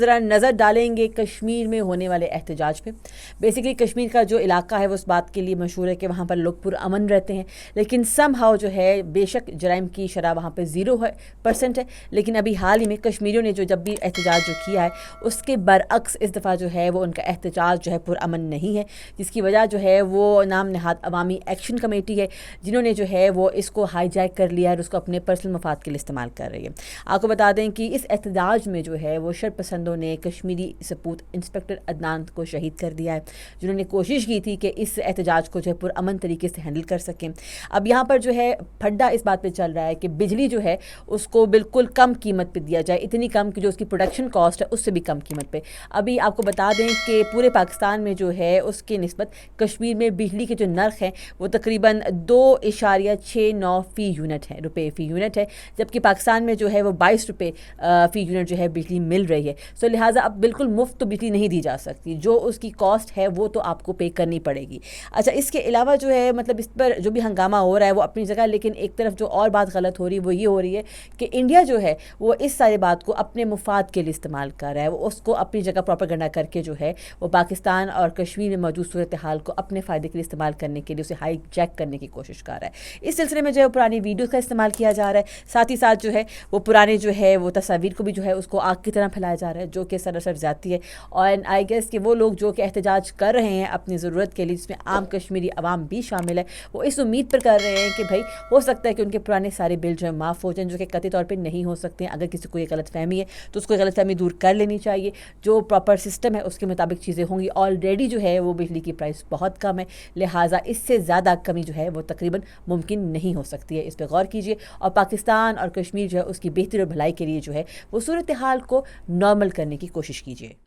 ذرا نظر ڈالیں گے کشمیر میں ہونے والے احتجاج پہ۔ بیسیکلی کشمیر کا جو علاقہ ہے وہ اس بات کے لیے مشہور ہے کہ وہاں پر لوگ پرامن رہتے ہیں، لیکن سم ہاؤ جو ہے بے شک جرائم کی شرح وہاں پہ 0% ہے، لیکن ابھی حال ہی میں کشمیریوں نے جو جب بھی احتجاج جو کیا ہے اس کے برعکس اس دفعہ جو ہے وہ ان کا احتجاج جو ہے پرامن نہیں ہے، جس کی وجہ جو ہے وہ نام نہاد عوامی ایکشن کمیٹی ہے، جنہوں نے جو ہے وہ اس کو ہائی جیک کر لیا ہے اور اس کو اپنے پرسنل مفاد کے لیے استعمال کر رہی ہے۔ آپ کو بتا دیں کہ اس احتجاج میں جو ہے وہ شرپسند نے کشمیری سپوت انسپکٹر عدنان کو شہید کر دیا ہے، جنہوں نے کوشش کی تھی کہ اس احتجاج کو جو ہے پرامن طریقے سے ہینڈل کر سکیں۔ اب یہاں پر جو ہے پھڈا اس بات پہ چل رہا ہے کہ بجلی جو ہے اس کو بالکل کم قیمت پہ دیا جائے، اتنی کم کہ جو اس کی پروڈکشن کاسٹ ہے اس سے بھی کم قیمت پہ۔ ابھی آپ کو بتا دیں کہ پورے پاکستان میں جو ہے اس کے نسبت کشمیر میں بجلی کے جو نرخ ہیں وہ تقریباً 2.69 فی یونٹ ہے، روپے فی یونٹ ہے، جبکہ پاکستان میں جو ہے وہ 22 روپے فی یونٹ جو ہے بجلی مل رہی ہے۔ سو لہٰذا اب بالکل مفت تو بجلی نہیں دی جا سکتی، جو اس کی کاسٹ ہے وہ تو آپ کو پے کرنی پڑے گی۔ اچھا، اس کے علاوہ جو ہے مطلب اس پر جو بھی ہنگامہ ہو رہا ہے وہ اپنی جگہ، لیکن ایک طرف جو اور بات غلط ہو رہی ہے وہ یہ ہو رہی ہے کہ انڈیا جو ہے وہ اس ساری بات کو اپنے مفاد کے لیے استعمال کر رہا ہے، وہ اس کو اپنی جگہ پروپیگنڈا کر کے جو ہے وہ پاکستان اور کشمیر میں موجود صورتحال کو اپنے فائدے کے لیے استعمال کرنے کے لیے اسے ہائی جیک کرنے کی کوشش کر رہا ہے۔ اس سلسلے میں جو ہے پرانی ویڈیوز کا استعمال کیا جا رہا ہے، ساتھ ہی ساتھ جو ہے وہ پرانے جو ہے وہ تصاویر کو بھی جو ہے اس کو آگ کی طرح پھیلایا جا رہا ہے، جو کہ سراسر جاتی ہے۔ اور آئی گیس کہ وہ لوگ جو کہ احتجاج کر رہے ہیں اپنی ضرورت کے لیے، جس میں عام کشمیری عوام بھی شامل ہے، وہ اس امید پر کر رہے ہیں کہ بھائی ہو سکتا ہے کہ ان کے پرانے سارے بل جو ہے معاف ہو جائیں، جو کہ قطعی طور پہ نہیں ہو سکتے ہیں۔ اگر کسی کو یہ غلط فہمی ہے تو اس کو غلط فہمی دور کر لینی چاہیے، جو پراپر سسٹم ہے اس کے مطابق چیزیں ہوں گی۔ آلریڈی جو ہے وہ بجلی کی پرائس بہت کم ہے، لہٰذا اس سے زیادہ کمی جو ہے وہ تقریباً ممکن نہیں ہو سکتی ہے۔ اس پہ غور کیجیے اور پاکستان اور کشمیر جو ہے اس کی بہتری اور بھلائی کے لیے جو ہے وہ صورتحال کو نارمل کرنے کی کوشش کیجیے۔